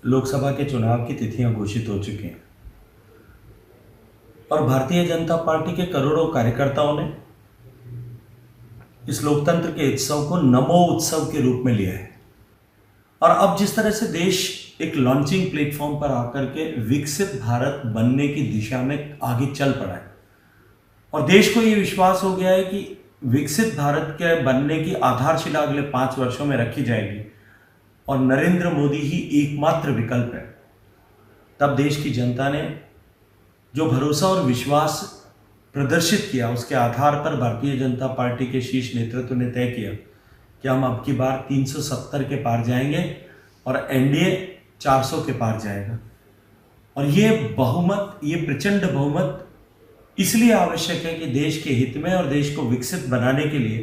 लोकसभा के चुनाव की तिथियां घोषित हो चुकी हैं और भारतीय जनता पार्टी के करोड़ों कार्यकर्ताओं ने इस लोकतंत्र के उत्सव को नमो उत्सव के रूप में लिया है। और अब जिस तरह से देश एक लॉन्चिंग प्लेटफॉर्म पर आकर के विकसित भारत बनने की दिशा में आगे चल पड़ा है और देश को ये विश्वास हो गया है कि विकसित भारत के बनने की आधारशिला अगले 5 वर्षों में रखी जाएगी और नरेंद्र मोदी ही एकमात्र विकल्प है, तब देश की जनता ने जो भरोसा और विश्वास प्रदर्शित किया उसके आधार पर भारतीय जनता पार्टी के शीर्ष नेतृत्व ने तय किया कि हम अब की बार 370 के पार जाएंगे और एनडीए 400 के पार जाएगा। और ये बहुमत, ये प्रचंड बहुमत इसलिए आवश्यक है कि देश के हित में और देश को विकसित बनाने के लिए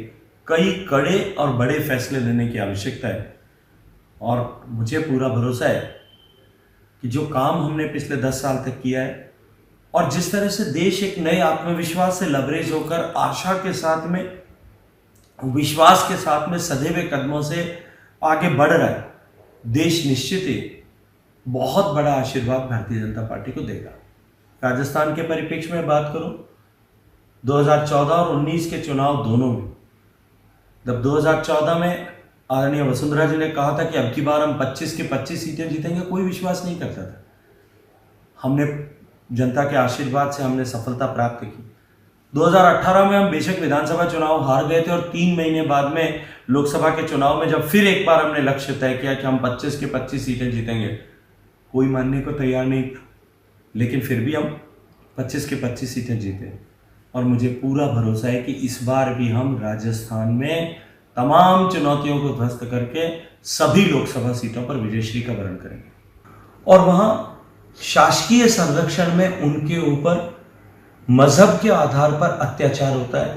कई कड़े और बड़े फैसले लेने की आवश्यकता है। और मुझे पूरा भरोसा है कि जो काम हमने पिछले 10 साल तक किया है और जिस तरह से देश एक नए आत्मविश्वास से लबरेज होकर आशा के साथ में, विश्वास के साथ में सधे हुए कदमों से आगे बढ़ रहा है, देश निश्चित ही बहुत बड़ा आशीर्वाद भारतीय जनता पार्टी को देगा। राजस्थान के परिप्रेक्ष्य में बात करूं, 2014 और 19 के चुनाव दोनों में, जब 2014 में आदरणीय वसुंधरा जी ने कहा था कि अब की बार हम 25 के 25 सीटें जीतेंगे, कोई विश्वास नहीं करता था। हमने जनता के आशीर्वाद से हमने सफलता प्राप्त की। 2018 में हम बेशक विधानसभा चुनाव हार गए थे और 3 महीने बाद में लोकसभा के चुनाव में जब फिर एक बार हमने लक्ष्य तय किया कि हम 25 के 25 सीटें जीतेंगे, कोई मानने को तैयार नहीं, लेकिन फिर भी हम 25 के 25 सीटें जीते। और मुझे पूरा भरोसा है कि इस बार भी हम राजस्थान में तमाम चुनौतियों को ध्वस्त करके सभी लोकसभा सीटों पर विजयश्री का वरण करेंगे। और वहां शासकीय संरक्षण में उनके ऊपर मजहब के आधार पर अत्याचार होता है,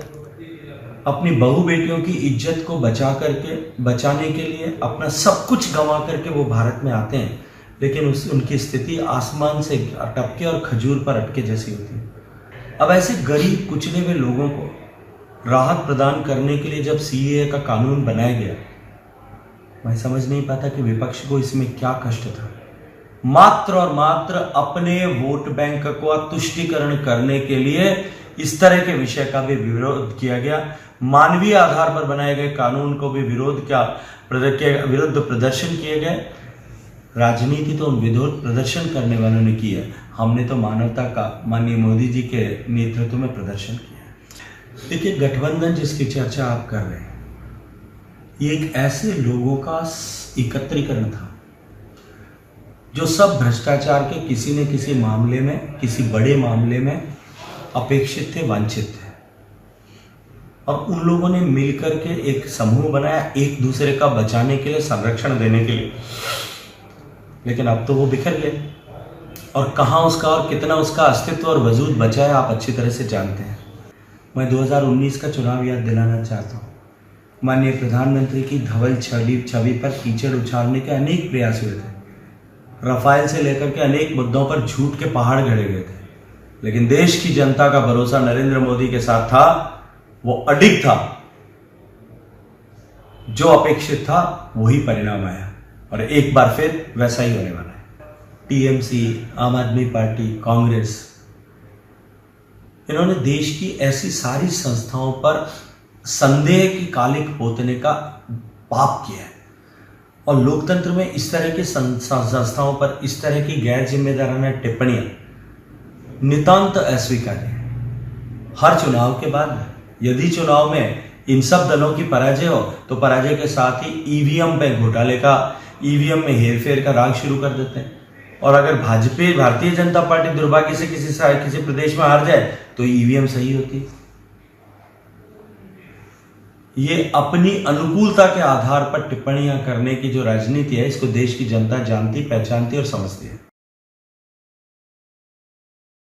अपनी बहू बेटियों की इज्जत को बचाने के लिए अपना सब कुछ गंवा करके वो भारत में आते हैं, लेकिन उनकी स्थिति आसमान से टपके और खजूर पर अटके जैसी होती है। अब ऐसे गरीब कुचले हुए लोगों को राहत प्रदान करने के लिए जब सीएए का कानून बनाया गया, मैं समझ नहीं पाता कि विपक्ष को इसमें क्या कष्ट था। मात्र और मात्र अपने वोट बैंक को तुष्टीकरण करने के लिए इस तरह के विषय का भी विरोध किया गया। मानवीय आधार पर बनाए गए कानून को भी विरुद्ध प्रदर्शन किए गए। राजनीति तो उन विरोध प्रदर्शन करने वालों ने की है, हमने तो मानवता का माननीय मोदी जी के नेतृत्व में प्रदर्शन किया है। देखिए, गठबंधन जिसकी चर्चा आप कर रहे हैं, ये एक ऐसे लोगों का एकत्रीकरण था जो सब भ्रष्टाचार के किसी न किसी मामले में, किसी बड़े मामले में अपेक्षित थे, वांछित थे। और उन लोगों ने मिलकर के एक समूह बनाया एक दूसरे का बचाने के लिए, संरक्षण देने के लिए। लेकिन अब तो वो बिखर गए और कहाँ उसका और कितना उसका अस्तित्व और वजूद बचा है आप अच्छी तरह से जानते हैं। मैं 2019 का चुनाव याद दिलाना चाहता हूँ। माननीय प्रधानमंत्री की धवल छवि पर कीचड़ उछालने के अनेक प्रयास हुए थे। रफाल से लेकर के अनेक मुद्दों पर झूठ के पहाड़ गढ़े गए थे, लेकिन देश की जनता का भरोसा नरेंद्र मोदी के साथ था, वो अडिग था। जो अपेक्षित था वही परिणाम आया और एक बार फिर वैसा ही होने वाला है। टीएमसी, आम आदमी पार्टी, कांग्रेस, इन्होंने देश की ऐसी सारी संस्थाओं पर संदेह की कालिक पोतने का पाप किया है और लोकतंत्र में इस तरह की संस्थाओं पर इस तरह की गैर जिम्मेदाराना टिप्पणियां नितांत अस्वीकार्य है। हर चुनाव के बाद यदि चुनाव में इन सब दलों की पराजय हो तो पराजय के साथ ही ईवीएम पे घोटाले का, ईवीएम में हेरफेर का राग शुरू कर देते हैं। और अगर भारतीय जनता पार्टी दुर्भाग्य से किसी प्रदेश में हार जाए तो ईवीएम सही होती है। ये अपनी अनुकूलता के आधार पर टिप्पणियां करने की जो राजनीति है, इसको देश की जनता जानती, पहचानती और समझती है।